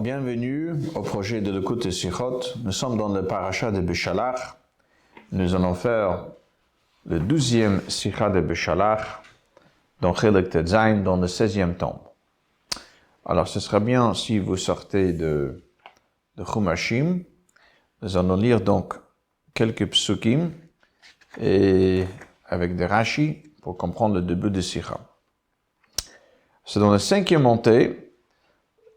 bienvenue au projet de l'écoute de Sichot. Nous sommes dans le paracha de Beshalach. Nous allons faire le 12e Sicha de Beshalach, dans Chelek Tetzain, dans le 16e tombe. Alors, ce serait bien si vous sortez de Chumashim. Nous allons lire donc quelques psukim et avec des Rashi pour comprendre le début de Sicha. C'est dans la 5e montée.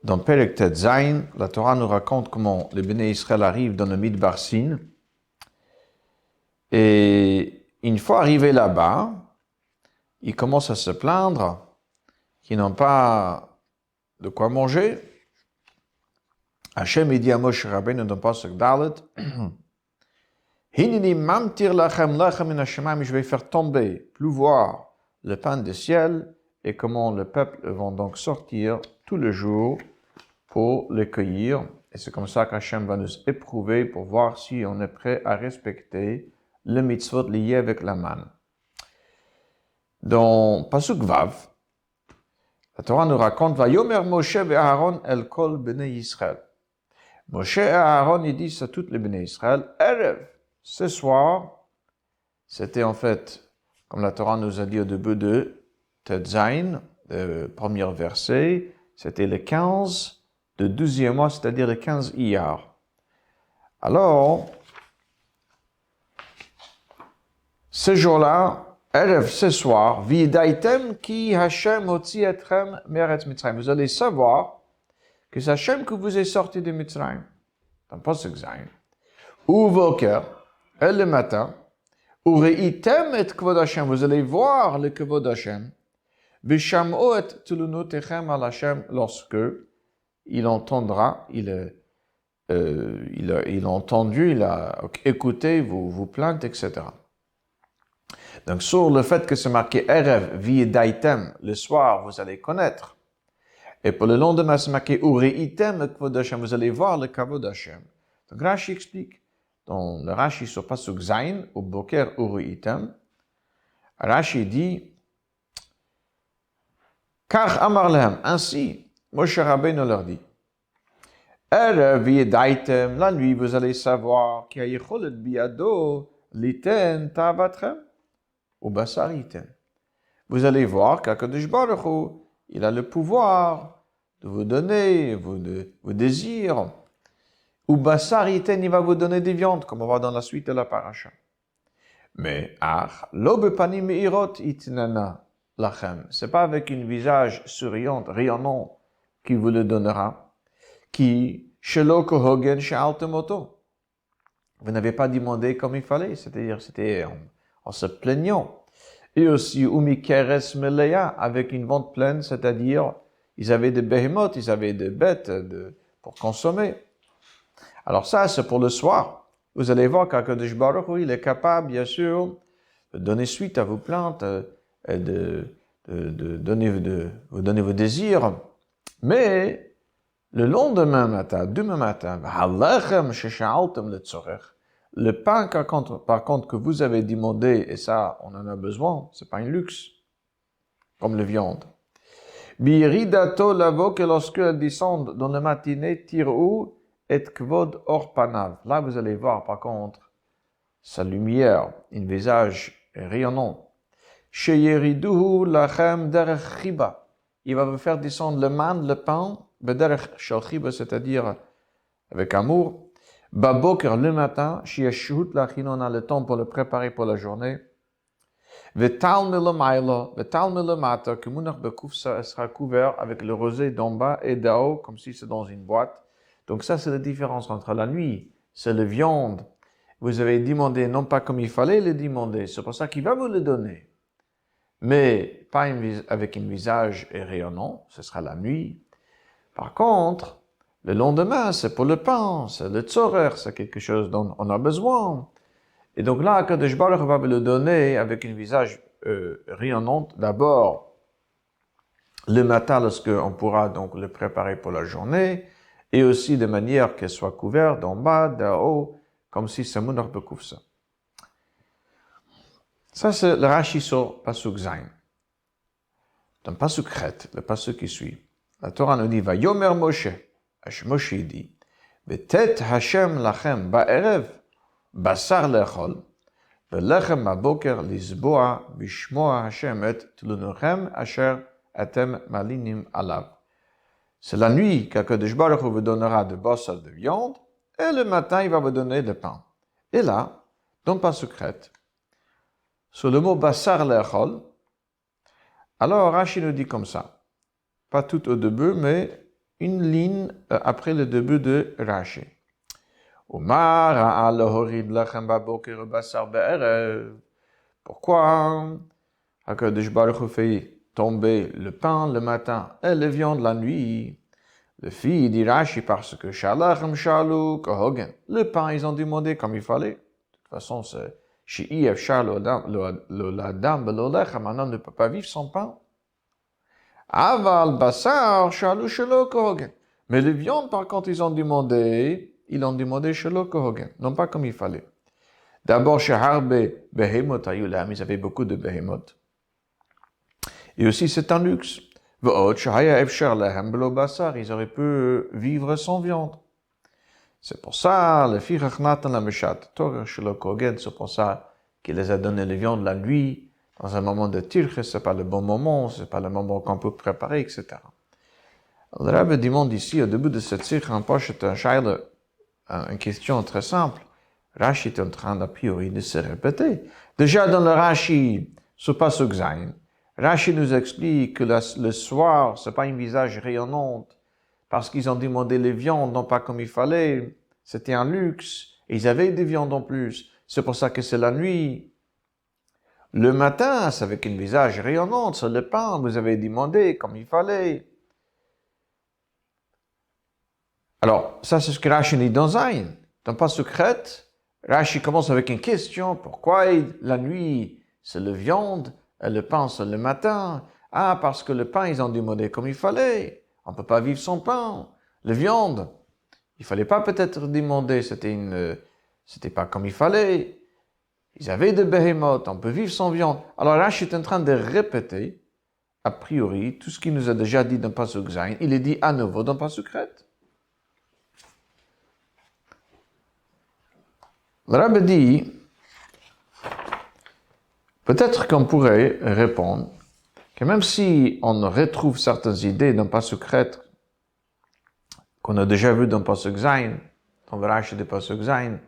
Dans Perek Tetzain, la Torah nous raconte comment les Béné Israël arrivent dans le Midbar Sin. Et une fois arrivés là-bas, ils commencent à se plaindre qu'ils n'ont pas de quoi manger. Hachem dit à Moshe Rabbeinu dans Pasuk Dalet, Hinini mamtir lachem lachem min hashemayim, je vais faire tomber, pleuvoir le pain du ciel, et comment le peuple va donc sortir tous les jours pour les cueillir. Et c'est comme ça qu'Hachem va nous éprouver pour voir si on est prêt à respecter le mitzvot lié avec la manne. Dans Pasuk Vav, la Torah nous raconte Vayomer Moshe et Aaron el kol bnei Yisrael. Moshe et Aaron, ils disent à toutes les bnei Israël, Erev, ce soir, c'était en fait, comme la Torah nous a dit au début de Tetzain, le premier verset, c'était le 15 de 12e mois, c'est-à-dire le 15 Iyar. Alors, ce jour-là, Erev, ce soir, V'yidaitem ki Hashem hotzi etchem me'eretz Mitzrayim. Vous allez savoir que c'est Hashem que vous est sorti de Mitzrayim. Dans Pasuk Zayin. Ou Voker, et le matin, ou Reitem et Kvod Hashem. Vous allez voir le Kvod Hashem. V'sham'o et tulunotechem al Hashem lorsque il entendra, il a entendu, il a écouté vos plaintes, etc. Donc, sur le fait que c'est marqué Erev, V'yidaitem, le soir, vous allez connaître. Et pour le lendemain, c'est marqué Ureitem, Kvod Hashem, vous allez voir le Kvod Hashem. Donc, Rashi explique, dans le Rashi sur Pasuk Zayin, au Boker Ureitem, Rashi dit, Kach Amar Lehem, ainsi, Moshe Rabbeinu leur dit, Erev v'yidaitem, la nuit vous allez savoir ki hayecholet biado liten ta'avatrem ou basar iten. Vous allez voir qu'Akadosh Baruch Hu, il a le pouvoir de vous donner vos désirs. Ou basar iten, il va vous donner des viandes, comme on voit dans la suite de la paracha. Mais lo bepanim meirot itnana lachem. C'est pas avec un visage souriant, rayonnant, qui vous le donnera, qui, shelo kohogen she'altemoto. Vous n'avez pas demandé comme il fallait, c'est-à-dire c'était en se plaignant. Et aussi, umikeres melea, avec une vente pleine, c'est-à-dire, ils avaient des behemoths, ils avaient des bêtes pour consommer. Alors ça, c'est pour le soir. Vous allez voir qu'Akadosh Baruch Hu, il est capable, bien sûr, de donner suite à vos plaintes, et de vous donner vos désirs. Mais le lendemain matin, demain matin, le pain par contre que vous avez demandé, et ça on en a besoin, c'est pas un luxe, comme la viande. Biridato lavo que lorsqu'elle descende dans la matinée, tirou et kvod orpanav. Là vous allez voir par contre sa lumière, un visage rayonnant. Sheyeriduhu lachem derech chiba. Il va vous faire descendre le man, le pain, bederech shel chiba, c'est-à-dire avec amour. Baboker le matin, shiashut lachin, on a le temps pour le préparer pour la journée. Vetal melamayla, vetal melamata, que munach bekufsa sera couvert avec le rosé d'en bas et d'en haut, comme si c'est dans une boîte. Donc ça, c'est la différence entre la nuit, c'est la viande. Vous avez demandé, non pas comme il fallait le demander, c'est pour ça qu'il va vous le donner. Mais pas avec un visage rayonnant, ce sera la nuit. Par contre, le lendemain, c'est pour le pain, c'est le tzorer, c'est quelque chose dont on a besoin. Et donc là, Kadosh Baruch va vous le donner avec un visage rayonnant. D'abord, le matin, lorsqu'on pourra donc le préparer pour la journée, et aussi de manière qu'elle soit couverte d'en bas, d'en haut, comme si c'est Mounach Bekoufsa. Ça, c'est le Rashi sur Pasuk Zayin. Dans Pasuk Chet, le Pasuk qui suit, la Torah nous dit, Vayomer Moshe, Moshe dit, Betet Hashem lachem ba'erev, basar lechol, velechem haboker lisboa, bishmoa Hashem et tulunochem asher atem malinim alav. C'est la nuit qu'Akadosh Baruch Hu vous donnera de basar de viande, et le matin il va vous donner le pain. Et là, dans pas secrète, sur le mot basar lechol, alors Rashi nous dit comme ça, pas tout au début, mais une ligne après le début de Rashi. Pourquoi Akadosh Baruch Hu fait tomber le pain le matin et le viande la nuit? Le fils dit Rashi parce que Shalachem Shalu Kohogen. Le pain, ils ont demandé comme il fallait. De toute façon, c'est Shi'if Shalu Ladam Belolechem. Un homme ne peut pas vivre sans pain. Aval Basar Shalu Shelo Kohogen. Mais les viandes, par contre, ils ont demandé Shelo Kohogen. Non pas comme il fallait. D'abord, Shaharbe Behemot Ayulam. Ils avaient beaucoup de Behemot. Et aussi, c'est un luxe. Ils auraient pu vivre sans viande. C'est pour ça, le Firachnatan la Meshat, Torah Shelo Kogen, c'est pour ça qu'il les a donné les viandes la nuit, dans un moment de tirche, c'est pas le bon moment, c'est pas le moment qu'on peut préparer, etc. Le Rabbi demande ici, au début de cette tirche, en poche, une question très simple. Rashi est en train, a priori, de se répéter. Déjà dans le Rashi, sur Pasuk Zayin, Rashi nous explique que le soir, c'est pas un visage rayonnant, parce qu'ils ont demandé les viandes, non pas comme il fallait, c'était un luxe, et ils avaient des viandes en plus, c'est pour ça que c'est la nuit. Le matin, c'est avec un visage rayonnant, c'est le pain, vous avez demandé comme il fallait. Alors, ça c'est ce que Rashi dit dans Zayin. Dans pas secrète, Rashi commence avec une question, pourquoi la nuit, c'est la viande, et le pain, c'est le matin. Ah, parce que le pain, ils ont demandé comme il fallait. On ne peut pas vivre sans pain. La viande, il fallait pas peut-être demander, c'était pas comme il fallait. Ils avaient des behemoths, on peut vivre sans viande. Alors là, je suis en train de répéter, a priori, tout ce qu'il nous a déjà dit dans Pasuk Zayin, il est dit à nouveau dans Pasuk Chet. Le Rabbi dit, peut-être qu'on pourrait répondre que même si on retrouve certaines idées dans Pasuk Chet qu'on a déjà vu dans Pasuk Zayin, dans le Rashi de Pasuk Zayin,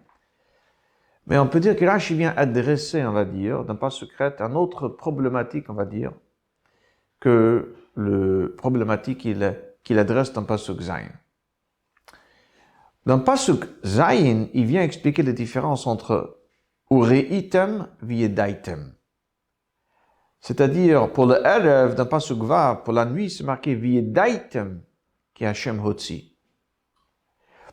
mais on peut dire que Rashi vient adresser, on va dire, dans Pasuk Chet, une autre problématique, on va dire, que le problématique qu'il adresse dans Pasuk Zayin. Dans Pasuk Zayin, il vient expliquer la différence entre Ureitem Viedaitem. C'est-à-dire, pour le Erev, dans Pasuk Vav, pour la nuit, c'est marqué Viedaitem, qui est Hashem Hotzi.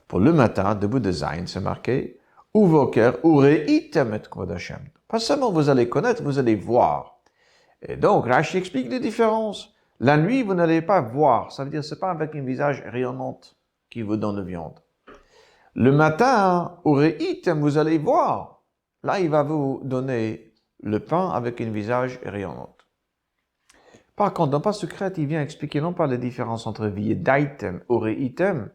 Pour le matin, debout de Zayin, c'est marqué Uvoker Ureitem et Kvod Hashem. Pas seulement vous allez connaître, vous allez voir. Et donc, Rashi explique les différences. La nuit, vous n'allez pas voir. Ça veut dire, c'est pas avec un visage rayonnant qui vous donne la viande. Le matin, Ureitem, vous allez voir. Là, il va vous donner le pain avec un visage rayonnant. Par contre, dans Pasuk Chet, il vient expliquer non pas la différence entre Viedaitem, Ureitem,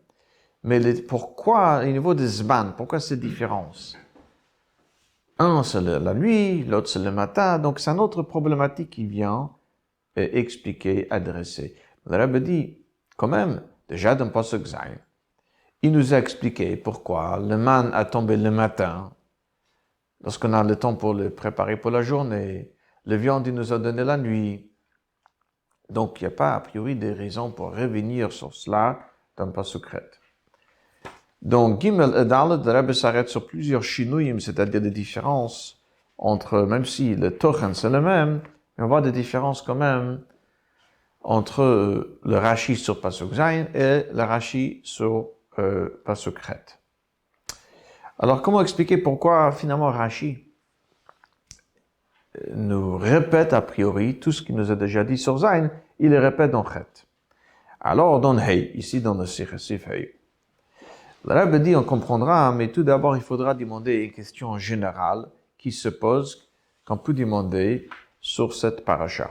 mais pourquoi, au niveau des Zman, pourquoi cette différence? Un, c'est la nuit, l'autre, c'est le matin, donc c'est une autre problématique qui vient expliquer, adresser. Le Rabbi dit, quand même, déjà dans Pasuk Zayin, il nous a expliqué pourquoi le man a tombé le matin, lorsqu'on a le temps pour le préparer pour la journée. Le viande, il nous a donné la nuit. Donc, il n'y a pas, a priori, des raisons pour revenir sur cela dans Pasuk Chet. Donc, Gimel et Dalet, le Rebbe s'arrête sur plusieurs shinuyim, c'est-à-dire des différences entre, même si le Tochen c'est le même, mais on voit des différences quand même entre le Rashi sur Pasuk Zayin et le Rashi sur Pasuk Chet. Alors, comment expliquer pourquoi finalement Rashi nous répète a priori tout ce qu'il nous a déjà dit sur Zayin, il le répète dans Chet. Alors, dans Hey, ici dans le Sif Hey, le Rabbi dit, on comprendra, mais tout d'abord, il faudra demander une question générale qui se pose, qu'on peut demander sur cette paracha.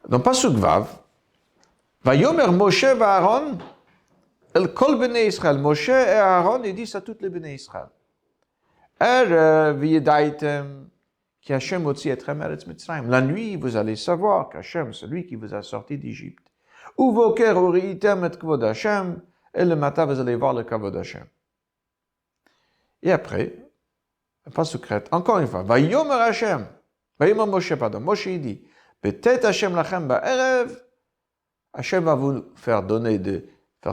Dans Pasuk Vav, Vayomer Moshe Aaron El kol bnei Israël, Moshe et Aaron, ils disent à toutes les bnei Israël. V'yedaitem ki Hashem otzi etrem eretz Mitzrayim. La nuit, vous allez savoir qu'Hashem, c'est lui qui vous a sorti d'Égypte. Uvoker uriitem et kvod Hashem, et le matin, vous allez voir le kavod Hashem. Et après, pas secrète, encore une fois, Vayomer Hashem, Vayomer Moshe, pardon, Moshe il dit, peut-être Hashem lachem ba'erev, Hashem va vous faire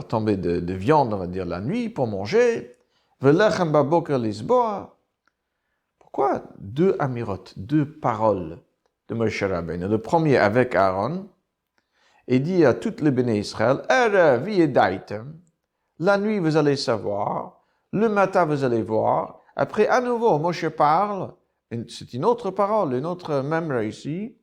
tomber de viande, on va dire, la nuit pour manger, Velechem ba'boker lisboa. Pourquoi deux amirot, deux paroles de Moshe Rabbeinu? Le premier avec Aaron, et dit à toutes les béné Israël, Erev yedaitem, la nuit vous allez savoir, le matin vous allez voir. Après, à nouveau, Moshe parle, c'est une autre parole, une autre memory ici,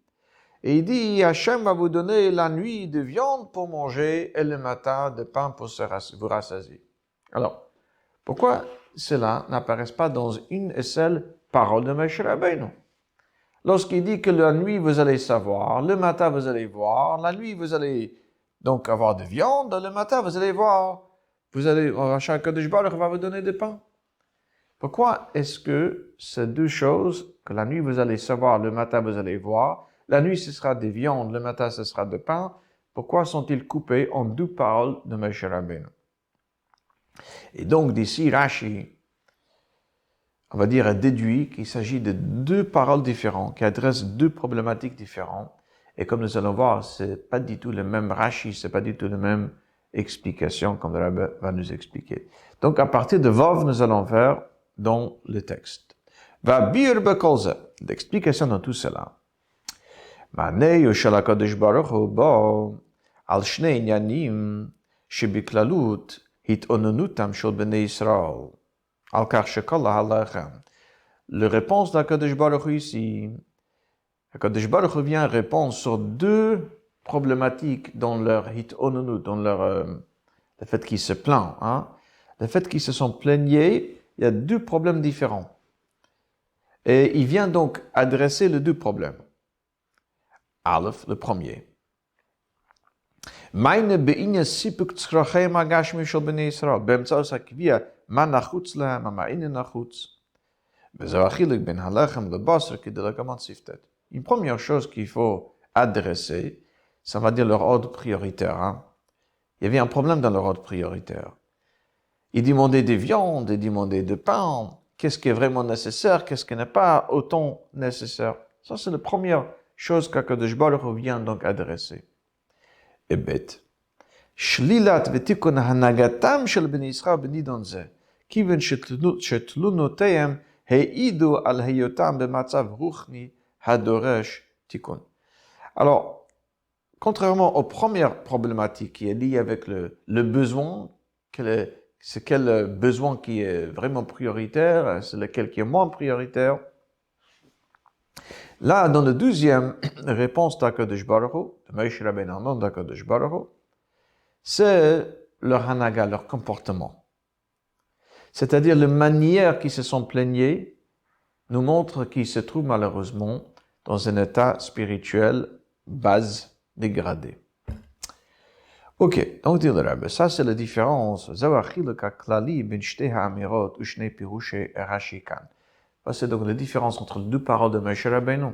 et il dit, Hachem va vous donner la nuit de viande pour manger et le matin de pain pour vous rassasier. Alors, pourquoi cela n'apparaît pas dans une et seule parole de Moshe Rabbeinu? Lorsqu'il dit que la nuit vous allez savoir, le matin vous allez voir, la nuit vous allez donc avoir de viande, le matin vous allez voir, Hachem Kadosh Baruch va vous donner du pain. Pourquoi est-ce que ces deux choses, que la nuit vous allez savoir, le matin vous allez voir, la nuit ce sera des viandes, le matin ce sera de pain, pourquoi sont-ils coupés en deux paroles de Moshe Rabbeinu? Et donc d'ici Rashi, on va dire, a déduit qu'il s'agit de deux paroles différentes, qui adressent deux problématiques différentes. Et comme nous allons voir, c'est pas du tout le même Rashi, c'est pas du tout la même explication, comme le Rabbi va nous expliquer. Donc, à partir de Vov, nous allons faire dans le texte. Va bir bekolze, l'explication dans tout cela. Ma'nei shel HaKadosh Baruch Hu bo al shnei inyanim shebiklalut hitononutam shel bnei Yisrael. Le réponse d'Akadosh Baruch Hu ici, Akadosh Baruch Hu vient répondre sur deux problématiques dans leur hitononu, dans leur le fait qu'ils se plaignent, le fait qu'ils se sont plaignés, il y a deux problèmes différents. Et il vient donc adresser les deux problèmes. Aleph, le premier. Meine be'inya sipuk tzrachem agashmi shel bnei Yisrael, be'emtzaos hakvia מה נחוץ להם, מה אינו נחוץ. וזהו החילוק בין הלחם לבשר כדי לקמן שפתת. Une première chose qu'il faut adresser, ça va dire leur ordre prioritaire. Il y avait un problème dans leur ordre prioritaire. Ils demandaient des viandes, ils demandaient de pain. Qu'est-ce qui est vraiment nécessaire, qu'est-ce qui n'est pas autant nécessaire. Ça, c'est la première chose qu'Akadosh Baruch Hu vient donc adresser. Et bête. שליlat ותיקון הנהגתם של בני ישראל בנידון זה, כיוון שתלונותיהם העידו על היותם במצב רוחני הדורש תיקון. Alors, contrairement aux premières problématiques qui est liée avec le besoin, c'est quel besoin qui est vraiment prioritaire, c'est lequel qui est moins prioritaire. Là, dans la deuxième réponse d'Akadosh Baruch Hu, de Moshe Rabbeinu en nom d'Akadosh Baruch Hu, c'est leur hanaga, leur comportement. C'est-à-dire la manière qu'ils se sont plaignés nous montre qu'ils se trouvent malheureusement dans un état spirituel base dégradé. Ok, donc dit le Rabbi, ça c'est la différence. C'est donc la différence entre les deux paroles de Moshe Rabbeinu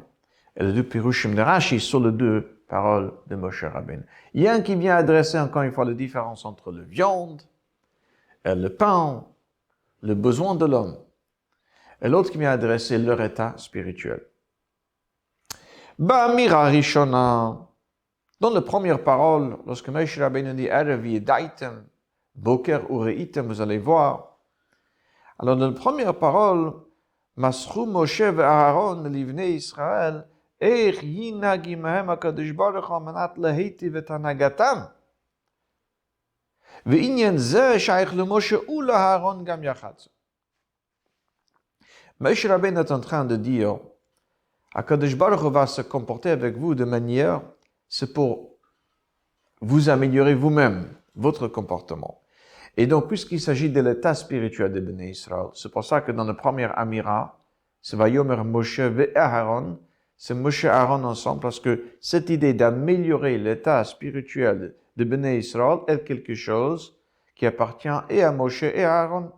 et les deux pirushim de Rashi sur les deux paroles de Moshe Rabbeinu. Il y a un qui vient adresser encore une fois la différence entre la viande et le pain, le besoin de l'homme, et l'autre qui vient adresser leur état spirituel. Ba'amira rishona, dans la première parole, lorsque Moshe Rabbeinu dit Erev yedaitem, boker ureitem, vous allez voir. Alors dans la première parole, Masru Moshe ve Aaron livnei Israël, איך ינהג עמהם הקדוש ברוך הוא על מנת להיטיב את הנהגתם. ועניין זה שייך למשה ולאהרון גם יחד. Moshe Rabbeinu est en train de dire, Akadosh Baruch Hu va se comporter avec vous de manière, c'est pour vous améliorer vous-même, votre comportement. Et donc, puisqu'il s'agit de l'état spirituel de Bnei Israël, c'est pour ça que dans le premier Amira, c'est Vayomer Moshe ve Aaron, c'est Moshe et Aaron ensemble, parce que cette idée d'améliorer l'état spirituel de Bnei Israël est quelque chose qui appartient et à Moshe et à Aaron.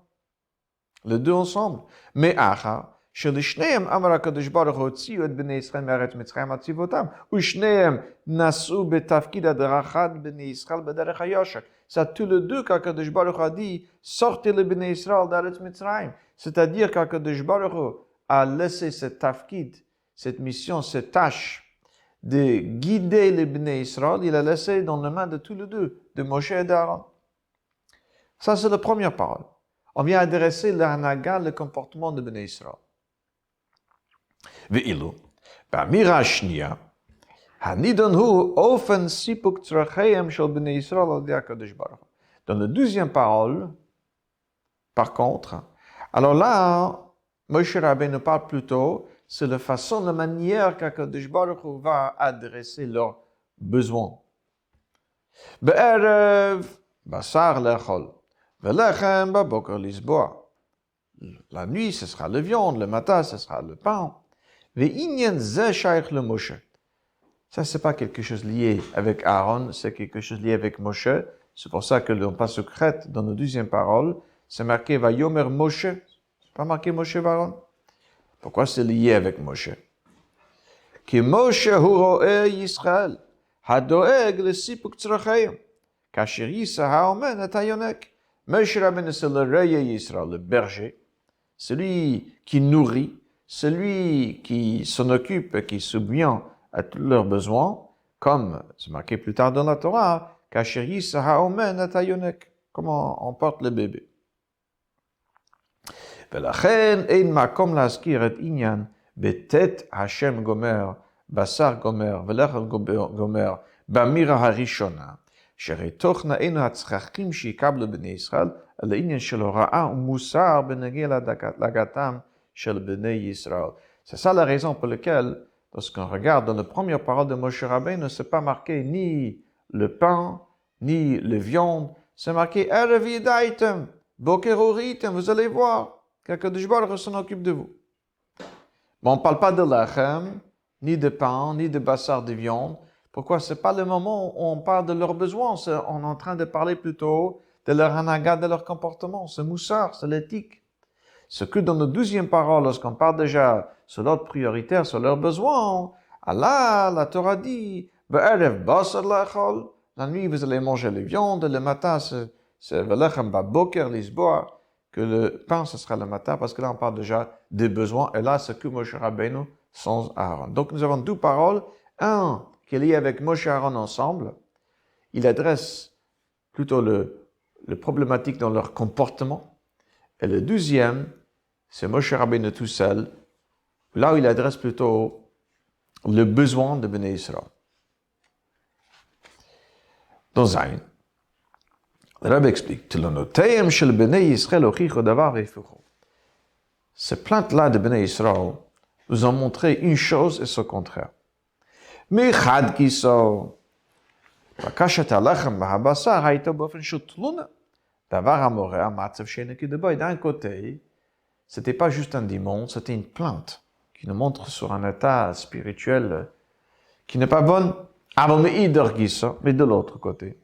Les deux ensemble. Mais Acha, שלשניהם אמר הקדוש ברוך הוא הוציאו את בני ישראל מארץ מצרים הציבותם, ושניהם נשאו בתפקיד הדרכת בני ישראל בדרך היושר. C'est tous les deux qu'Akadosh Baruch a dit, sortez les bnei Israël d'Aretz Mitzrayim. C'est-à-dire qu'Akadosh Baruch Hu a laissé cette tafkid, cette mission, cette tâche de guider les bnei Israël, il a laissé dans les mains de tous les deux, de Moshe et d'Aaron. Ça, c'est la première parole. On vient adresser l'anaga, le comportement de bnei Israël. ואילו, באמירה השנייה, הנידון הוא אופן סיפוק צרכיהם של בני ישראל על ידי הקדוש ברוך הוא. Dans la deuxième parole, par contre, alors là, Moshe Rabbeinu parle plutôt, c'est la façon, la manière qu'Akadosh Baruch Hu va adresser leurs besoins. בערב, בשר לאכול, ולחם בבוקר לסבוע. La nuit, ce sera la viande, le matin, ce sera le pain. Ça, c'est pas quelque chose lié avec Aaron, c'est quelque chose lié avec Moshe. C'est pour ça que le passage secret dans la deuxième parole, c'est marqué Vayomer Moshe. C'est pas marqué Moshe Aaron. Pourquoi c'est lié avec Moshe? Ki Moshe hu ro'e Yisrael, hadoeg le sipuk tzrachayim, kasher yisa haomen et hayonek. Moshe Rabbeinu, c'est le roi Yisrael, le berger, celui qui nourrit, celui qui s'en occupe, qui subvient à tous leurs besoins, comme c'est marqué plus tard dans la Torah, Kasher Yisa Haomen et Hayonek, comment on porte le bébé. ולכן אין מקום להזכיר את עניין בט' השם גומר, בשר גומר ולחם גומר, באמירה הראשונה, שהרי תוכנה אינו הצרכים שיקבלו בני ישראל, אלא עניין של הוראה ומוסר בנוגע להגעתם של בני Israël. C'est ça la raison pour laquelle, lorsqu'on regarde dans la première parole de Moshe Rabbeinu, ce n'est pas marqué ni le pain, ni la viande, c'est marqué Erev yidaitem, boker uritem, vous allez voir qu'Akadosh Baruch Hu s'en occupe de vous. Mais on ne parle pas de lachem, ni de pain, ni de bassar de viande. Pourquoi? Ce n'est pas le moment où on parle de leurs besoins, on est en train de parler plutôt de leur hanaga, de leur comportement, c'est moussar, c'est l'éthique. Ce que dans la deuxième parole, lorsqu'on parle déjà sur l'ordre prioritaire, sur leurs besoins, Allah, la Torah dit, Ve'erev basar lachol, la nuit vous allez manger les viandes, le matin c'est ve'lechem baboker lisboa, que le pain ce sera le matin, parce que là on parle déjà des besoins, et là c'est que Moshe Rabbeinu sans Aaron. Donc nous avons deux paroles, un qui est lié avec Moshe et Aaron ensemble, il adresse plutôt le problématique dans leur comportement, et le deuxième, c'est Moshe Rabbeinu tout seul, là où il adresse plutôt le besoin de Bnei Israël. Dans Zayin, le Rabbi explique, Telonoteim shel Bnei Israël ochicho davar efucho. Ces plaintes-là de Bnei Israël nous ont montré une chose et son contraire. Michad kiso, bakashat alachem b'habasar haïta bofen shel tluna. D'un côté, c'était pas juste un démon, c'était une plainte qui nous montre sur un état spirituel qui n'est pas bon. Mais de l'autre côté,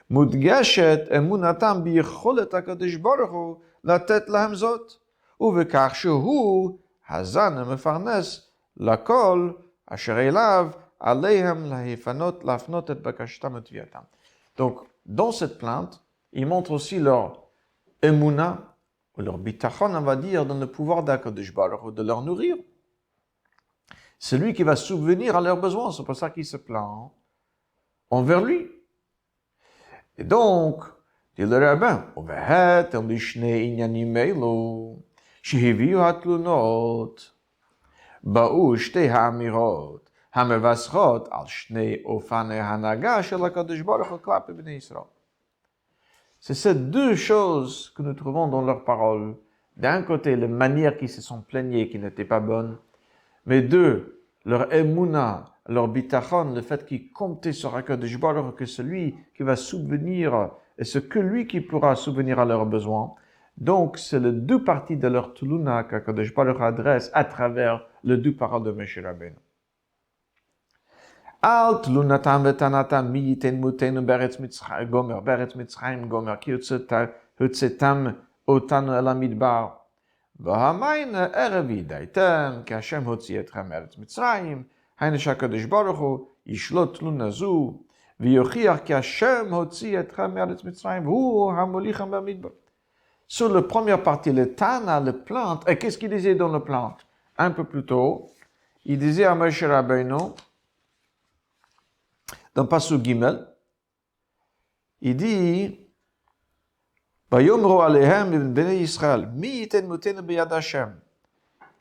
מודגשת אמונתם ביכולת הקדוש ברוך הוא לתת להם זאת, ובכך שהוא הזן המפרנס לכל אשר אליו עליהם להפנות את בקשתם ותביעתם. Donc, dans cette plainte, ils montrent aussi leur émouna, ou leur bitachon, on va dire, dans le pouvoir d'Akadosh Baruch Hu, de leur nourrir. C'est lui qui va subvenir à leurs besoins, c'est pour ça qu'ils se plaignent envers lui. Et donc, dit le rabbin, ובהת לשני עניינים אלו, שהביאו התלונות, באו שתי האמירות, המבשרות על שני אופני ההנהגה של הקדוש ברוך הוא כלפי בני ישראל. C'est ces deux choses que nous trouvons dans leurs paroles. D'un côté, les manières qui se sont plaignées, qui n'étaient pas bonnes, mais deux, leur émouna, leur bitachon, le fait qu'ils comptaient sur Akadosh Baruch Hu, que celui qui va subvenir, et ce que lui qui pourra subvenir à leurs besoins. Donc, c'est les deux parties de leur tuluna qu'Akadosh Baruch Hu adresse à travers les deux paroles de Moshe Rabbeinu. Al tlunatam vetanatam miyiten mutenu beretz Mitzrayim gomer ki hutzetam otanu el hamidbar. והמיין ערב ידעתם, כי השם הוציא אתכם מארץ מצרים, היינו שהקדוש ברוך הוא ישלוט תלונה זו, ויוכיח כי השם הוציא אתכם מארץ מצרים, והוא המוליכם במדבר. Sur la première partie, le Tana, le plante, et qu'est-ce qu'il disait dans le plante? Un peu plus tôt, il disait à Moshe Rabbeinu, dans Pasuk Gimel, il dit, Vayomro alehem bnei Israël, mi yiten mutenu beyad Hashem.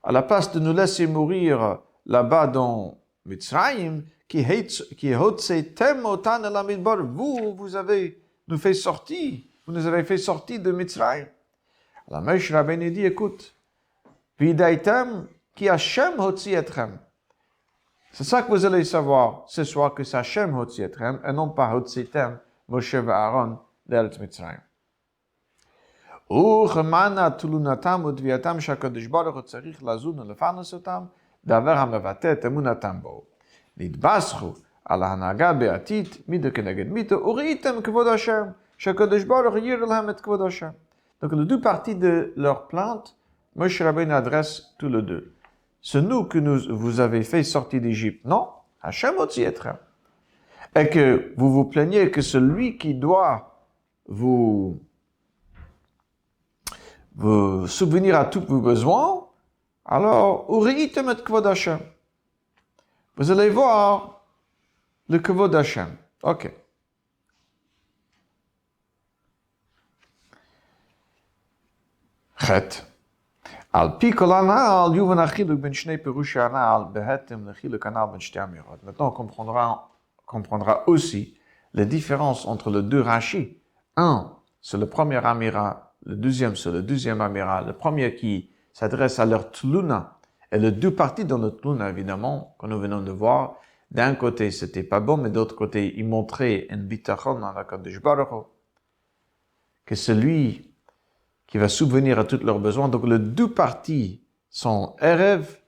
À la place de nous laisser mourir là-bas dans Mitzrayim, qui hotzetem otan el hamidbar, vous avez nous fait sortir, vous nous avez fait sortir de Mitzrayim. Alors Moshe Rabbeinu dit, écoute, vidaitem ki Hashem hotzi etchem. C'est ça que vous allez savoir ce soir, que c'est Hashem hotzi etchem, et non pas hotzetem Moshe et Aaron d'Eretz Mitzrayim. וכמנה תלונתם ותביעתם שהקדוש ברוך הוא צריך לזון ולפרנס אותם, דבר המבטא את אמונתם בו. נתבסחו על ההנהגה בעתיד, מידה כנגד מידה, וראיתם כבוד השם, שהקדוש ברוך הוא יראה להם את כבוד השם. Donc les deux parties de leur plainte, Moshe Rabbeinu adresse tous les deux. C'est nous que vous avez fait sortir d'Égypte. Non, Hashem hotzi etchem. Et que vous vous plaignez que celui qui doit vous subvenir à tous vos besoins, alors, Uri'item et Kvod Hashem. Vous allez voir le Kvod Hashem. Ok. Chet. Al pi kol hana'al yuvan achiluk ben shnei perush hana'al behetem lechiluk hana'al ben shtei amirot. Maintenant, on comprendra aussi les différences entre les deux Rashi. Un, c'est le premier amirat. Le deuxième, c'est le deuxième amiral. Le premier qui s'adresse à leur tluna. Et les deux parties dans le tluna, évidemment, que nous venons de voir. D'un côté, c'était pas bon, mais d'autre côté, il montrait un bitachon dans la Kadosh Baruch Hu, que celui qui va subvenir à tous leurs besoins. Donc, les deux parties sont Erev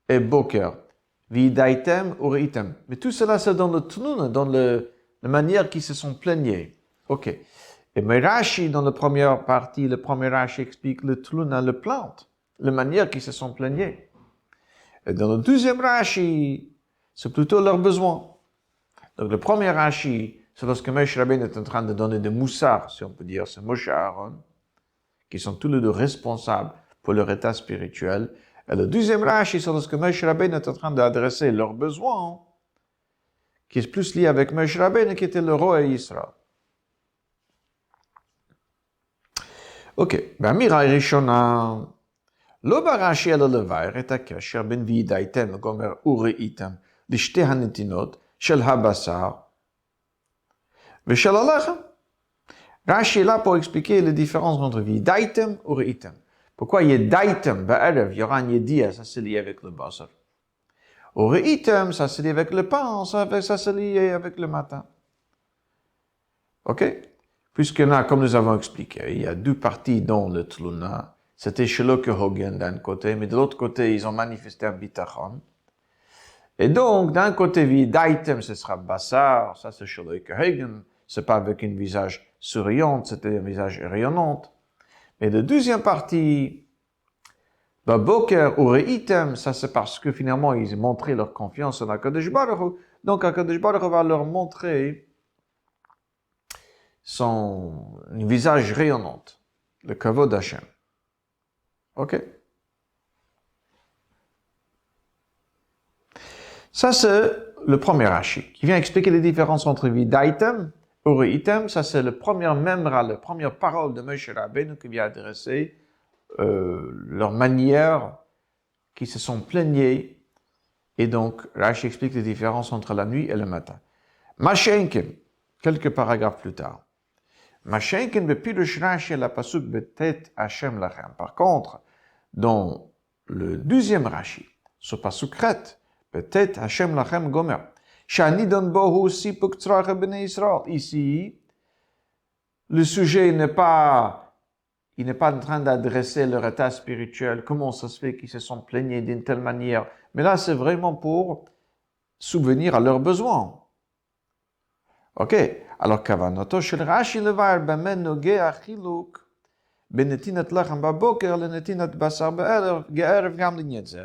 et Boker. Vidaitem ou Reitem. Mais tout cela, c'est dans le tluna, dans la manière qu'ils se sont plaignés. Ok. Et mais Rashi, dans la première partie, le premier Rashi explique le tluna, le plante, la manière qu'ils se sont plaignés. Et dans le deuxième Rashi, c'est plutôt leurs besoins. Donc le premier Rashi, c'est lorsque Moshe Rabbeinu est en train de donner des moussards, si on peut dire, c'est Moshe et Aaron, qui sont tous les deux responsables pour leur état spirituel. Et le deuxième Rashi, c'est lorsque Moshe Rabbeinu est en train d'adresser leurs besoins, qui est plus lié avec Moshe Rabbeinu, qui était le roi Israël. אוקיי, באמירה הראשונה, לא ברש"י אלא לבאר את הקשר בין וידעתם וגומר וראיתם לשתי הנתינות של הבשר ושל הלחם. Rashi est là pour expliquer les différences entre vidaitem ou reitem. Pourquoi yedaitem, ba'erev, il y aura un yedia, ça c'est lié avec le basar. Ou reitem, ça c'est lié avec le pain, ça c'est lié avec le matin. Ok? Puisque là, comme nous avons expliqué, il y a deux parties dans le tluna. C'était Shelo Kehogen d'un côté, mais de l'autre côté, ils ont manifesté un bitachon. Et donc, d'un côté, vidaitem, ce sera basar, ça c'est Shelo Kehogen, c'est pas avec un visage souriant, c'était un visage rayonnant. Mais la deuxième partie, Boker ou Reitem, ça c'est parce que finalement, ils ont montré leur confiance en HaKadosh Baruch Hu. Donc, HaKadosh Baruch Hu va leur montrer son visage rayonnant, le kavod Hashem. Ok? Ça, c'est le premier Rashi, qui vient expliquer les différences entre vidaitem et reitem. Ça, c'est le premier memra, la première parole de Moshe Rabbeinu qui vient adresser leur manière, qui se sont plaignés. Et donc, Rashi explique les différences entre la nuit et le matin. Mashenken, quelques paragraphes plus tard. Mashenken bepirush Rashi la pasuk betet Hashem lachem. Par contre, dans le deuxième Rashi, ce pasuk ret, betet Hashem lachem gomer. Shani don bohu sipuk tzrache bnei Israël. Ici, le sujet n'est pas en train d'adresser leur état spirituel. Comment ça se fait qu'ils se sont plaignés d'une telle manière? Mais là, c'est vraiment pour subvenir à leurs besoins. Ok, alors kavanoto shel Rashi levar bemen nogea chiluk benetinat lachem baboker lenetinat basar ge'erev gam לעניין זה,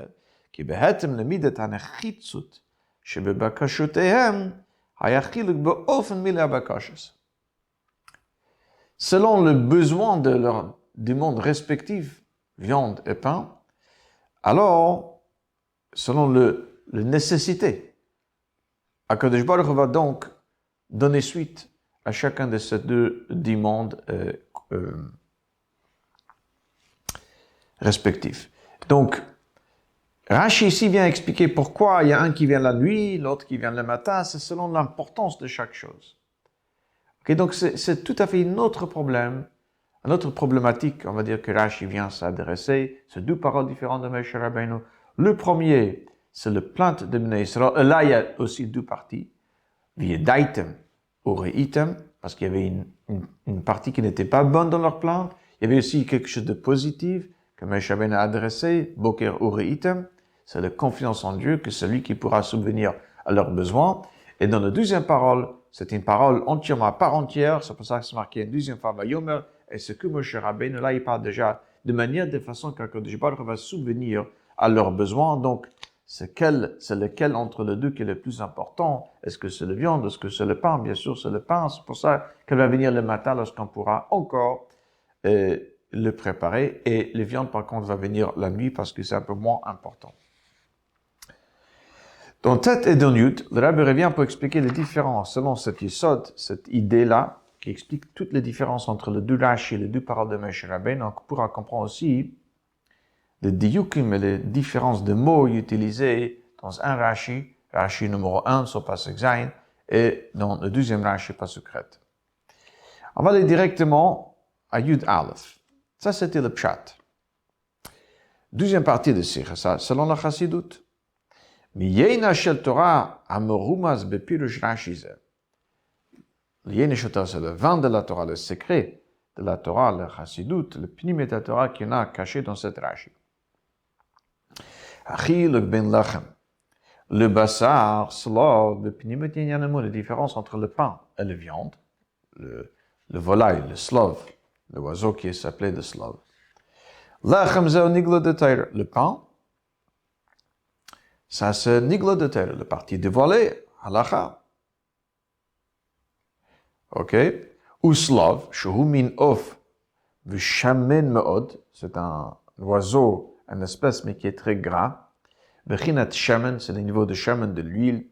כי בהתאם למידת הנחיצות שבבקשותיהם היה חילוק באופן מילא הבקשות. Selon le besoin de leur demande respective, viande et pain, alors, selon la nécessité, HaKadosh Baruch Hu va donc donner suite à chacun de ces deux demandes respectifs. Donc, Rashi ici vient expliquer pourquoi il y a un qui vient la nuit, l'autre qui vient le matin, c'est selon l'importance de chaque chose. Okay, donc c'est tout à fait un autre problème, une autre problématique, on va dire, que Rashi vient s'adresser. C'est deux paroles différentes de Moshe Rabbeinu. Le premier, c'est le plainte de Bnei Israël. Là, il y a aussi deux parties. V'yedaitem ureitem, parce qu'il y avait une partie qui n'était pas bonne dans leur plainte. Il y avait aussi quelque chose de positif que Moshe Rabbeinu a adressé, Boker ureitem. C'est la confiance en Dieu, que c'est lui qui pourra subvenir à leurs besoins. Et dans la deuxième parole, c'est une parole entièrement à part entière, c'est pour ça que c'est marqué une deuxième fois, Vayomer, et ce que Moshe Rabbeinu, là, il parle déjà de façon qu'HaKadosh Baruch Hu va subvenir à leurs besoins. Donc, c'est lequel entre les deux qui est le plus important? Est-ce que c'est la viande? Est-ce que c'est le pain? Bien sûr, c'est le pain. C'est pour ça qu'elle va venir le matin lorsqu'on pourra encore le préparer. Et les viandes, par contre, va venir la nuit parce que c'est un peu moins important. Dans Tet et dans Yud, le Rabbi revient pour expliquer les différences selon cette yesod, cette idée-là, qui explique toutes les différences entre les deux Rashi et les deux paroles de Moshe Rabbeinu. Donc, on pourra comprendre aussi les diyukim et les différences de mots utilisés dans un Rashi, Rashi numéro 1 sur Pasuk Zayin, et dans le deuxième Rashi, Pasuk Ret. On va aller directement à Yud Aleph. Ça, c'était le Pshat. Deuxième partie de Sikha, ça, selon la Chassidut. Miyena shel Torah amorumaz bepirush Rashi ze. Le Yena shel Torah, c'est le vin de la Torah, le secret de la Torah, le Chassidut, le pnimet de la Torah qu'il y en a caché dans cette Rashi. Achiluk ben lachem. Le basar, slav, le pnimet yanyanemou, la différence entre le pain et la viande, le volaille, le slav, le oiseau qui s'appelait le slav. Lachem zeo nigla de Torah, le pain, ça c'est nigla de Torah, le parti dévoilé, halacha. Ok? Uslav, shehu min of, v'shamen me'od, c'est un oiseau, une espèce, mais qui est très gras. Bechinat shamen, c'est le niveau de shamen, de l'huile.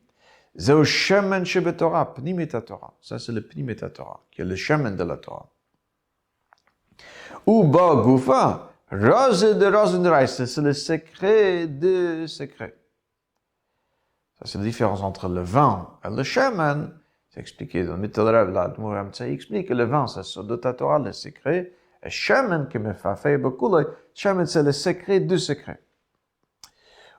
Zeo shamen shebetorah, pnimet Torah. Ça c'est le pnimet Torah, qui est le shamen de la Torah. Uba gufa, rose de rice, c'est le secret de secret. Ça, c'est la différence entre le vin et le shaman. C'est expliqué dans le Mittelrev, là, il explique que le vin, c'est de ta Torah, le secret. Et shaman, qui me fait faire beaucoup, shaman, c'est le secret du secret.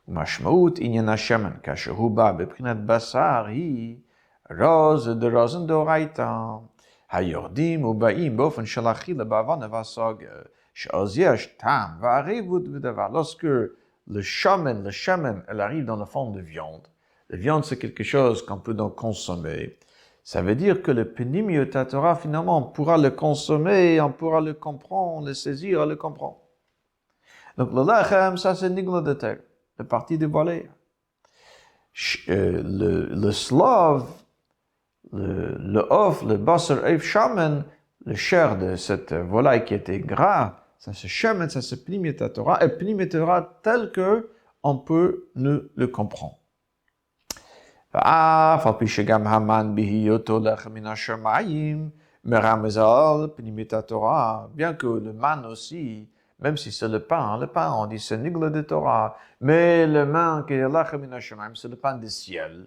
Mashmaout, inyana shaman, kashehuba, beprinat basar, hi, rose de oraita, hayordim, ubaim, bofen shalachi, le bavan, vasog, shaziesh, tam, varivut, vidavar. Lorsque le shaman, elle arrive dans le fond de viande. La viande, c'est quelque chose qu'on peut donc consommer. Ça veut dire que le Pnimiut Torah, finalement, on pourra le consommer, on pourra le comprendre, le saisir, le comprendre. Donc, le lachem, ça, c'est nigla de terre, le parti dévoilé. Le slav, le off, le basar eif shaman, le chair de cette volaille qui était gras, ça, c'est shaman, ça, c'est Pnimiut Torah, et Pnimiut Torah tel que on peut le comprendre. Bien que le man aussi, même si c'est le pain, on dit c'est nigla de Torah, mais le man qui est lachem min hashamayim, c'est le pain du ciel.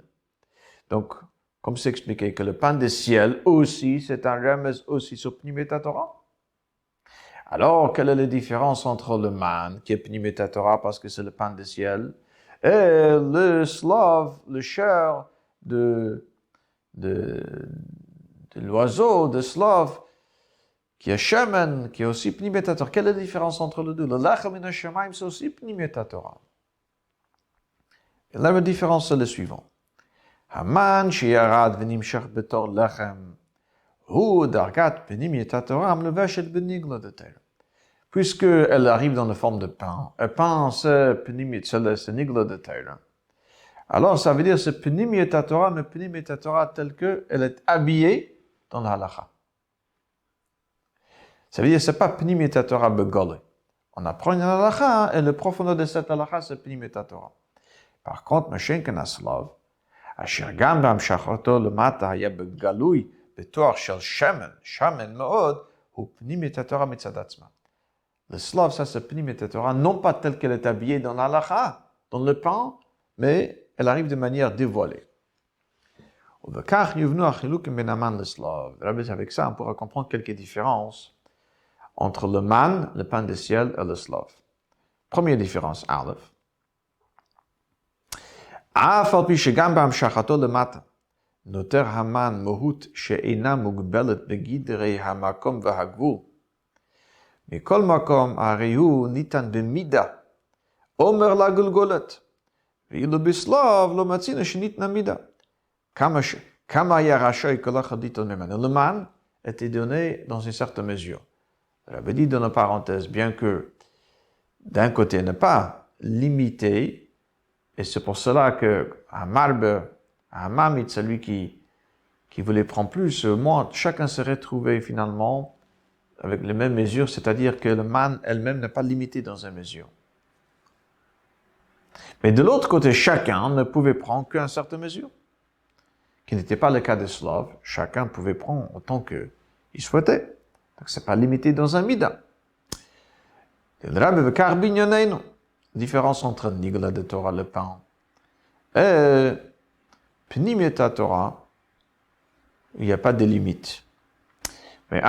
Donc, comme c'est expliqué que le pain du ciel aussi, c'est un remède aussi sur pnimet Torah. Alors, quelle est la différence entre le man qui est pnimet Torah parce que c'est le pain du ciel et le slav, le chair de l'oiseau, de slav, qui est shaman, qui est aussi pnimet Torah. Quelle est la différence entre les deux? Le lachem min hashamayim, c'est aussi pnimet Torah. Et là, la différence, c'est le suivant. Haman shiarad v'nimshach betor lechem. Hu dargat pnimiyat haTorah amleveshet benigla de Torah. Puisqu'elle arrive dans la forme de pain, un pain c'est pnimiyat, c'est nigla de Torah. Alors ça veut dire c'est pnimiyat haTorah, mais pnimiyat haTorah tel qu'elle est habillée dans la halakha. Ça veut dire c'est pas pnimiyat haTorah begole. On apprend une halakha et le profondeur de cette halakha c'est pnimiyat haTorah. Par contre, Mashenken Aslav, Asher Gam B'Hamshachato Lemata Haya Begalui B'Toar Shel Shemen, Shemen Meod, Hu Pnimiyat haTorah Mitzad Atzma. Le Slav, ça c'est Pnimiyat haTorah, non pas telle qu'elle est habillée dans la halakha, dans le pain, mais elle arrive de manière dévoilée. Ubekach Yuvnu Achilukim Ben Haman le Slav. Avec ça, on pourra comprendre quelques différences entre le man, le pain du ciel, et le Slav. Première différence, Aleph. אף על פי שגם בהמשכתו למטה, נותר המן מהות שאינה מוגבלת בגדרי המקום והגבול. מכל מקום, הרי הוא ניתן במידה, אומר לגולגולת, ואילו בסלב לא מצינו שניתנה מידה. כמה היה רשאי כל אחד ליטול ממנו. Le man était donné dans une certaine mesure. J'avais dit dans la parenthèse, bien que d'un côté n'est pas limité, et c'est pour cela que un mamit, celui qui voulait prendre plus, moi, chacun s'est retrouvé finalement avec les mêmes mesures, c'est-à-dire que le man elle-même n'est pas limité dans une mesure. Mais de l'autre côté, chacun ne pouvait prendre qu'une certaine mesure, qui n'était pas le cas des Slaves. Chacun pouvait prendre autant qu'il souhaitait. Donc c'est pas limité dans un mida. Le Rabbi veut carbignoner, non. Différence entre Nigla de Torah, le pain, et Pnimiyat haTorah, il n'y a pas de limite. Mais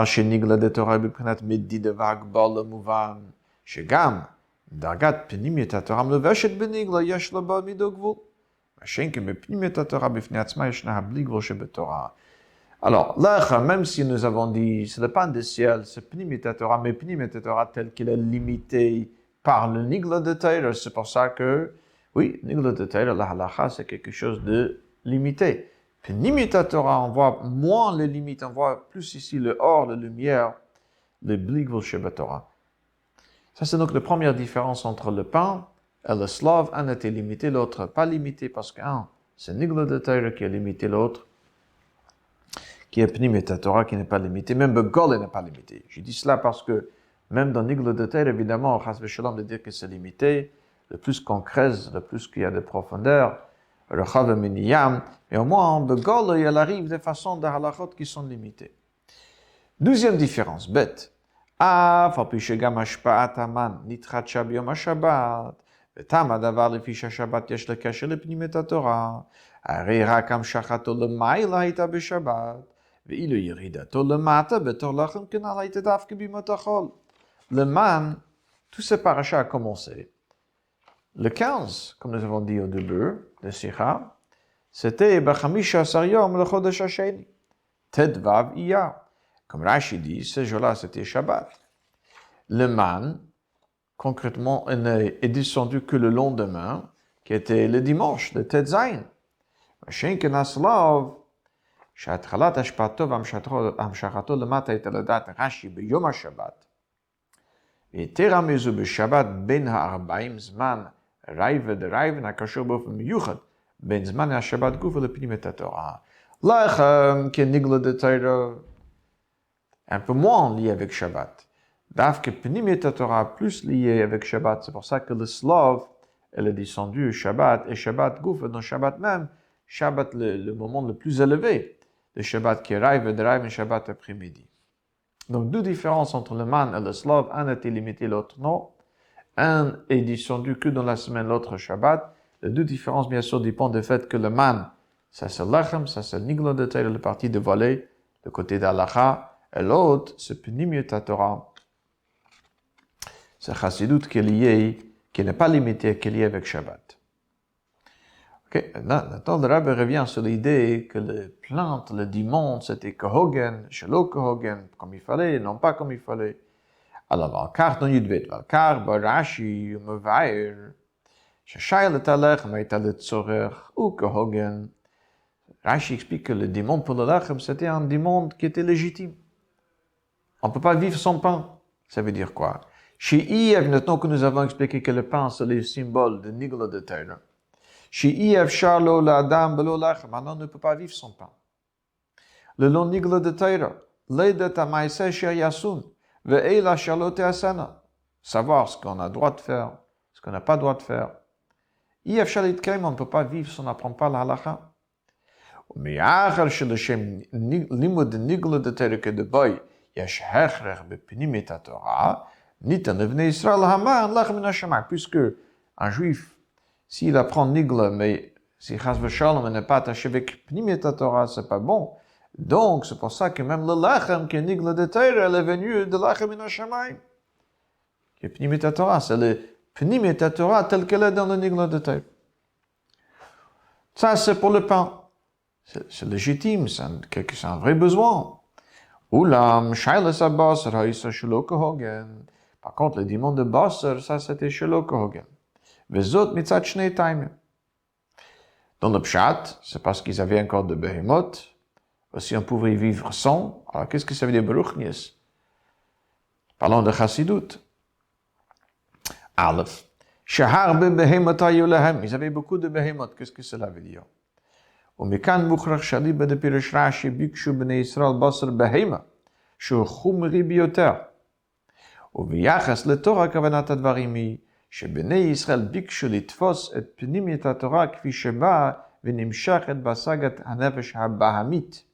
chez Nigla de Torah, b'prinat medida v'hagbala muvan, shegam dargat Pnimiyat haTorah mleveshet benigla yesh lo ba mido gvul. Mashen ke b'pnimiyat haTorah b'fnei atzma yeshna bli gvul shebetorah. Alors, là, même si nous avons dit, c'est le pain du ciel, c'est Pnimiyat haTorah, mais Pnimiyat haTorah tel qu'il est limité par le Nigla de Torah, c'est pour ça que, oui, Nigla de Torah, la halakha, c'est quelque chose de limité. Pnimiyat haTorah, on voit moins les limites, on voit plus ici le or, la lumière, le bli gvul shebetorah. Ça, c'est donc la première différence entre le pain et le Slav. Un était limité, l'autre pas limité, parce qu'un, c'est Nigla de Torah qui est limité, l'autre qui est Pnimiyat haTorah qui n'est pas limité, même Begol n'est pas limité. Je dis cela parce que même dans Nigla de Torah, évidemment, Chas v'Shalom de dire que c'est limité, le plus qu'on creuse, le plus qu'il y a de profondeur, Rechav Miniyam, mais au moins en Begol, il arrive des façons de halachot qui sont limitées. Deuxième différence, bête. אף על פי שגם השפעת המן נתחדשה ביום השבת, ותם הדבר לפי שהשבת יש לה קשר לפנימיות התורה, הרי רק המשכתו למעלה הייתה בשבת, ואילו ירידתו למטה בתור לחם כנ"ל הייתה דווקא בימות החול. Le man, tout ce paracha a commencé. Le 15, comme nous avons dit au début de Sikha, c'était Bachamisha Saryom le Chodesh Hasheni, Tedvav Iyar. Comme Rashi dit, ce jour-là, c'était Shabbat. Le man, concrètement, est descendu que le lendemain, qui était le dimanche, le Tetzain. Mashenken Aslav, שהתחלת השפעתו והמשכתו למטה הייתה לדעת רש"י ביום השבת, ויתרה מזו בשבת בין ה-40 זמן רייבא דרייבא הקשור באופן מיוחד בין זמן השבת גופא לפנימיות התורה. לחם כניגלה דתורה, un peu moins lié avec Shabbat. Dafke Pnimiyat haTorah plus lié avec Shabbat. C'est pour ça que le Slav, elle est descendue Shabbat, et Shabbat Gouf, dans Shabbat même, Shabbat le moment le plus élevé, le Shabbat qui arrive et drive, et Shabbat après-midi. Donc deux différences entre le man et le Slav, un était limité, l'autre non. Un est descendu que dans la semaine, l'autre Shabbat. Les deux différences, bien sûr, dépendent du fait que le man, ça c'est l'Achem, ça c'est Nigla de Torah, le parti de volée, le côté d'Alacha, et l'autre, c'est Pnimiyat haTorah. C'est Chassidut qui est lié, qui n'est pas limité, qui est lié avec Shabbat. Ok, maintenant le Rabbi revient sur l'idée que les plantes, le dimanche, c'était Kohogen, Shelo Kohogen, comme il fallait, non pas comme il fallait. Alors, Valkar non Yudvet, Valkar, Barashi, Mevair, Shashai le Talech, Maïta le Tzorer, ou Kohogen, Rashi explique que le demande pour le lachem, c'était un demande qui était légitime. On ne peut pas vivre sans pain. Ça veut dire quoi? Chez Iev, maintenant que nous avons expliqué que le pain, c'est le symbole de Nigla de Torah. Chez Iev, Charlo, la dame, belo lachem, maintenant on ne peut pas vivre sans pain. Le long Nigla de Torah, l'aidet à maïseh shir yasun, ve'ela charlotte asana. Savoir ce qu'on a le droit de faire, ce qu'on n'a pas le droit de faire. Iev shalit kaim, on ne peut pas vivre si on n'apprend pas la halacha. ומאחר שלשם לימוד ניגלה דתרא כדבוי יש הכרח בפנימית התורה, ניתן לבני ישראל המן לחם מן השמיים. Puisque un juif, s'il apprend nigla, mais si chas v'shalom n'est pas attaché avec pnimit Torah, c'est pas bon. Donc, c'est pour ça que même le lachem, qui est nigla de Torah, elle est venue de lachem min hashamayim. Qui est pnimit Torah, c'est le pnimit Torah tel qu'elle est dans le nigla de Torah. Ça, c'est pour le pain. C'est légitime, c'est un vrai besoin. Oulam, shaylas abasar, haïsa shelo kohogen. Par contre, le demande de basar, ça c'était shelo kohogen. Vezot mitzat shnei taimim. Dans le pshat, c'est parce qu'ils avaient encore de behemoth. Aussi, on pouvait y vivre sans. Alors, qu'est-ce que ça veut dire beruchnies? Parlons de chassidut. Aleph. Shahar be behemoth ayulahem. Ils avaient beaucoup de behemoth. Qu'est-ce que cela veut dire? ומכאן מוכרח שאליבא דפירוש רש"י ביקשו בני ישראל בשר בהמה, שהוא חומרי ביותר. וביחס לתורה כוונת הדברים היא שבני ישראל ביקשו לתפוס את פנימיות התורה כפי שבאה ונמשכת בהשגת הנפש הבהמית.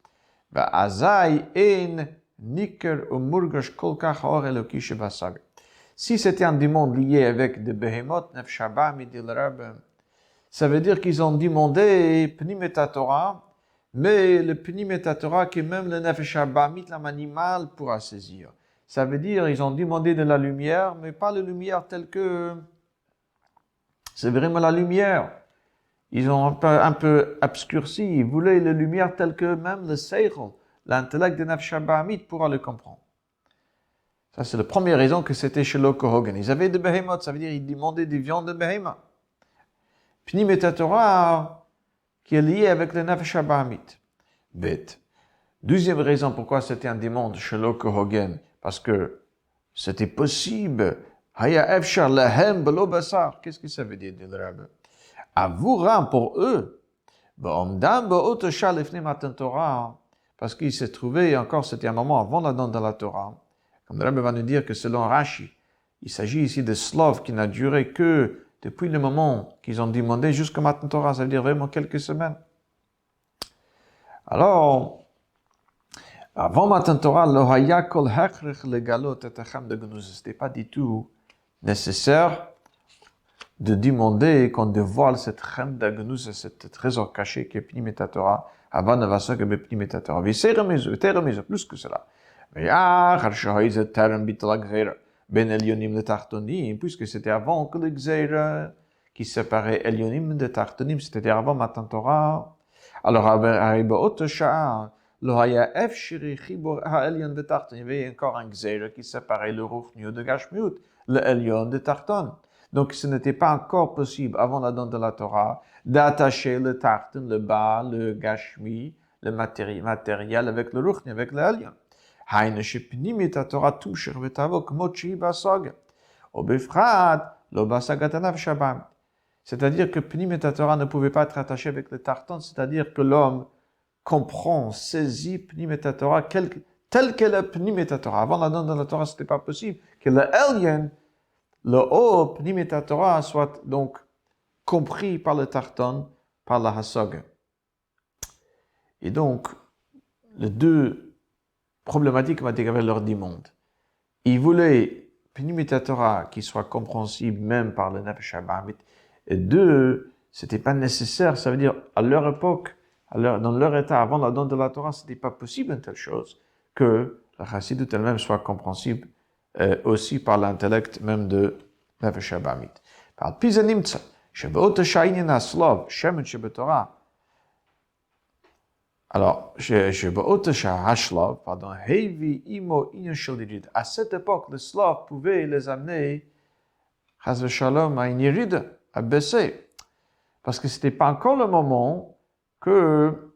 ואזי אין ניכר ומורגש כל כך האור אלוקי שבהשגה. Si c'était un demande lié avec des behemoth, nefesh habahmit dit le Rebbe, ça veut dire qu'ils ont demandé Pnimet Torah, mais le Pnimet Torah qui est même le Nefesh Habamit, l'âme animale, pourra saisir. Ça veut dire qu'ils ont demandé de la lumière, mais pas la lumière telle que... C'est vraiment la lumière. Ils ont un peu obscurci. Ils voulaient la lumière telle que même le Seichel, l'intellect de Nefesh Habamit, pourra le comprendre. Ça, c'est la première raison que c'était chez Kohogen. Ils avaient des behemoths, ça veut dire qu'ils demandaient des viandes de behemoth. Pnimet Torah qui est lié avec le Nefesh Habamit. Bête. Deuxième raison pourquoi c'était un demande chez Kohogen, parce que c'était possible. Haya efshar lahem belo basar. Qu'est-ce que ça veut dire, dit le Rabbi? Avouram pour eux. Ba'omdam ba'ot shal ifnei matan Torah. Parce qu'il s'est trouvé encore, c'était un moment avant la donne de la Torah. Comme le Rabbi va nous dire que selon Rashi, il s'agit ici de Slav qui n'a duré que depuis le moment qu'ils ont demandé jusqu'à Matan Torah, ça veut dire vraiment quelques semaines. Alors, avant Matan Torah, lo haya kol hachrech legalot et hachem de gnuz. C'était pas du tout nécessaire de demander qu'on dévoile cette chem de gnuz, cette trésor caché qui est Pnimet Torah, avant de vasok et Pnimet Torah. V'yser remizu, plus que cela. Mais achar shahoyzet terem bitla gzeira. Ben Elyonim de Tartonim, puisque c'était avant que le Gzeira qui séparait Elyonim de Tartonim, c'était avant Matan Torah. Alors, arriba Otosha, le Haya Efshiri Chibor Ha-Elyon de Tarton, il y avait encore un Gzeira qui séparait le Ruchniu de Gashmiut, le Elyon de Tarton. Donc, ce n'était pas encore possible, avant la donne de la Torah, d'attacher le Tarton, le bas, le Gashmi, le matériel avec le Ruchniu, avec le Elyon. היינו שפנימית התורה תומשך ותבוא כמו שהיא בהשגה, ובפרט לא בהשגת הנפש הבהמית. C'est-à-dire que Pnimet Torah ne pouvait pas être attaché avec le tartan, c'est-à-dire que l'homme comprend, saisit Pnimet Torah tel qu'elle est Pnimet Torah. Avant la donne de la Torah, ce n'était pas possible que le Elyon, le haut Pnimet Torah, soit donc compris par le tartan, par la hasaga. Et donc, les deux problématique avec leur demande. Ils voulaient Pnimet Torah qui soit compréhensible même par le Nefesh Habamit. Et deux, c'était pas nécessaire. Ça veut dire, à leur époque, dans leur état, avant la donne de la Torah, c'était pas possible une telle chose que la chassidut elle-même soit compréhensible aussi par l'intellect même de Nefesh Habamit. Par Pizanimtsa, Shebeot Shainin Aslav, Shemen Shebetorah. Alors, pardon, à cette époque, le Slav pouvait les amener, chas v'shalom, à une iride, à baisser. Parce que ce n'était pas encore le moment que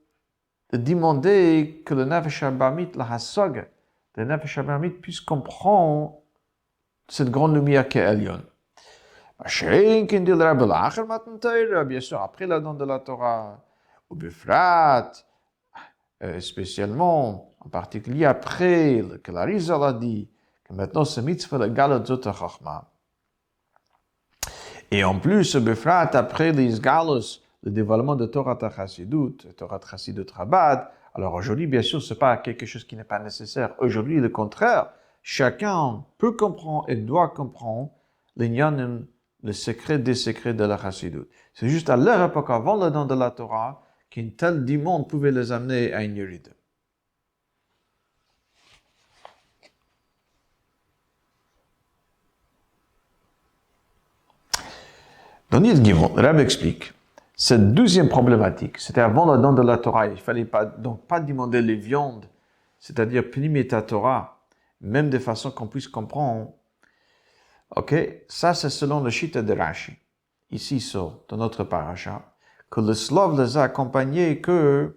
de demander que le Nefesh Abamit, la Hasog, le Nefesh Abamit puisse comprendre cette grande lumière qu'est Elyon. Bien sûr, après la don de la Torah, ou Befrat, spécialement, en particulier après que la Rizal a dit que maintenant c'est mitzvah le galot zot hachma. Et en plus, Befrat, après les galos, le dévoilement de Torah Chassidut, Torah Chassidut Chabad, alors aujourd'hui, bien sûr, ce n'est pas quelque chose qui n'est pas nécessaire. Aujourd'hui, le contraire, chacun peut comprendre et doit comprendre l'inyanim, le secret des secrets de la Chassidut. C'est juste à leur époque, avant le don de la Torah, qu'une telle demande pouvait les amener à une yérida. Dans Yid Gimel, le Rabbi explique, cette deuxième problématique, c'était avant le don de la Torah, il ne fallait donc pas demander les viandes, c'est-à-dire Pnimita Torah, même de façon qu'on puisse comprendre. Ok, ça c'est selon le Shita de Rashi, ici dans notre paracha, que le Slav les a accompagnés que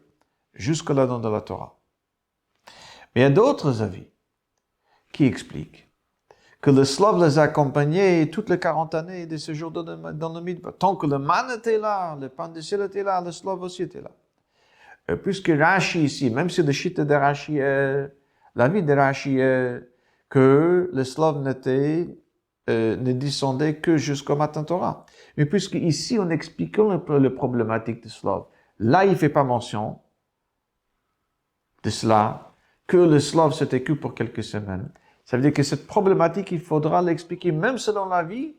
jusqu'à la don de la Torah. Mais il y a d'autres avis qui expliquent que le Slav les a accompagnés toutes les 40 années de ce jour dans le Midbar. Tant que le man était là, le pain de ciel était là, le Slav aussi était là. Et puisque Rashi ici, même si le Shita de Rashi est, l'avis de Rashi est que le Slav ne descendait que jusqu'au matin Torah. Mais puisque ici on explique le problématique du Slav, là il ne fait pas mention de cela, que le Slav c'était que pour quelques semaines. Ça veut dire que cette problématique, il faudra l'expliquer même selon la vie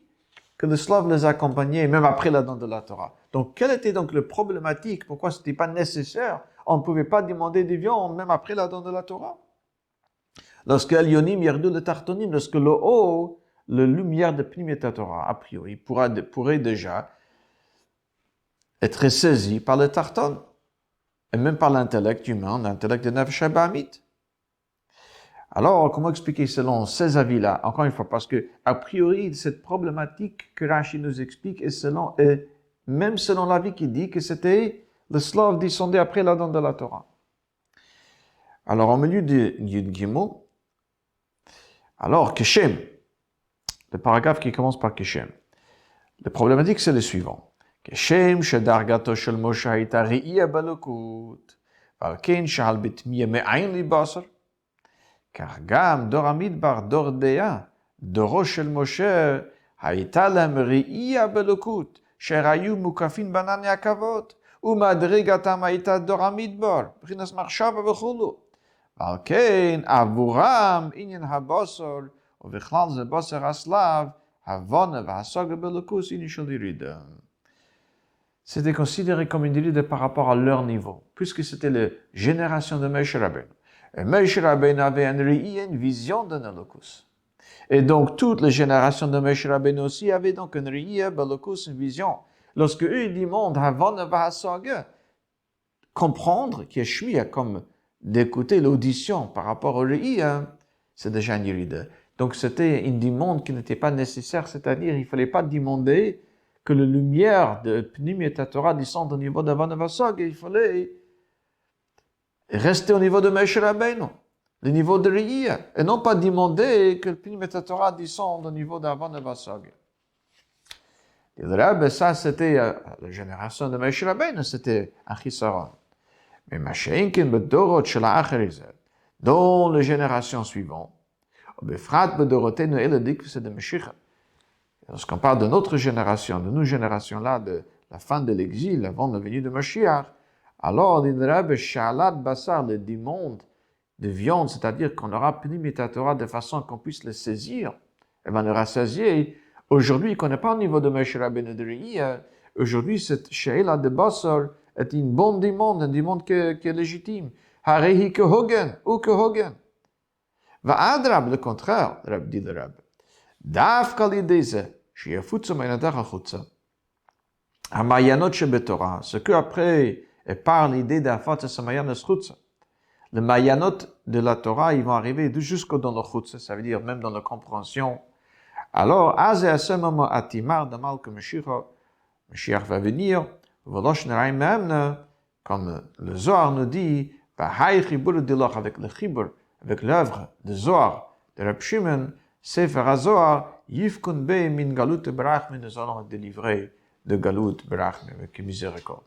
que le Slav les accompagnait, même après la don de la Torah. Donc, quelle était donc la problématique? Pourquoi ce n'était pas nécessaire? On ne pouvait pas demander des viandes même après la don de la Torah. Lorsque Elyonim yerdou le tartonim, lorsque le haut, la lumière de Pnimita Torah, a priori, pourrait déjà être saisie par le tarton, et même par l'intellect humain, l'intellect de Nefesh Abamit. Alors, comment expliquer selon ces avis-là? Encore une fois, parce que, a priori, cette problématique que Rashi nous explique est même selon l'avis qui dit que c'était le Slav descendait après la don de la Torah. Alors, au milieu de Yud Gimel, alors, Keshem, le paragraphe qui commence par Keshem. La problématique, c'est le suivant. Keshem, shedargato shel Moshe haïta re'iya balokut, valken shal bitmiya me'ayin li basar, car gam dor amidbar dor dea, doro shel Moshe haïta lem re'iya balokut, sherayu mukafin banan yakavot, umadrigatam haïta dor amidbar, brinas marshava v'chulu. Valken avuram inyan habasar, ובכלל זה בשר הסלב, הבונה והסוגה בלוקוס initial ירידה. C'était considéré comme une yérida par rapport à leur niveau, puisque c'était la génération de Moshe Rabbeinu. Et Moshe Rabbeinu avait une vision de Nelokus. Et donc, toutes les générations de Moshe Rabbeinu aussi avaient donc une riya, Belokus, une vision. Lorsque eux, ils demandent Havana Vahasaga, comprendre, qui est shmiya, comme d'écouter l'audition par rapport au riya, c'est déjà une yérida. Donc, c'était une demande qui n'était pas nécessaire, c'est-à-dire, il ne fallait pas demander que la lumière de Pnimita Torah descende au niveau d'Havana Vahasaga, il fallait rester au niveau de Moshe Rabbeinu, le niveau de Riya, et non pas demander que le Pnimita Torah descende au niveau d'Havana Vahasaga. Et le Rabbe, ça, c'était la génération de Moshe Rabbeinu, c'était un chisaron. Mais Mashenkin bedorot shel ha'acherizet, dans les générations suivantes, befrat bedorotenu el dikvus de Mashiach. Lorsqu'on parle de notre génération, de nos générations-là, de la fin de l'exil, avant la venue de Mashiach, alors le Rabbe shalat basar, le demande de viande, c'est-à-dire qu'on aura Pnimita Torah de façon qu'on puisse le saisir, et on le rassasier. Aujourd'hui, qu'on n'est pas au niveau de Moshe Rabbeinu de Riya, aujourd'hui, cette sheila de basar est une bonne demande, une demande qui est légitime. Harehi kehogen, ou kehogen. Va'adrab, le contraire, dit le Rabbe. Dafka l'idéze, shiafutza meinadach achutza. Hamayanot shebetorah, ce que après, et par l'idée d'afat samayan eschutza. Les mayanot de la Torah, ils vont arriver jusqu'au dans le chutza, ça veut dire même dans la compréhension. Alors, à ce moment, atimar de mal que Mashiach va venir, v'losh neraim memna, comme le Zohar nous dit, avec le chibur, avec l'œuvre de Zohar, de Reb Shimon, Sefer HaZohar, Yifkun Be min Galut Berachmi, nous allons être délivrés de Galut Berachmi, avec miséricorde.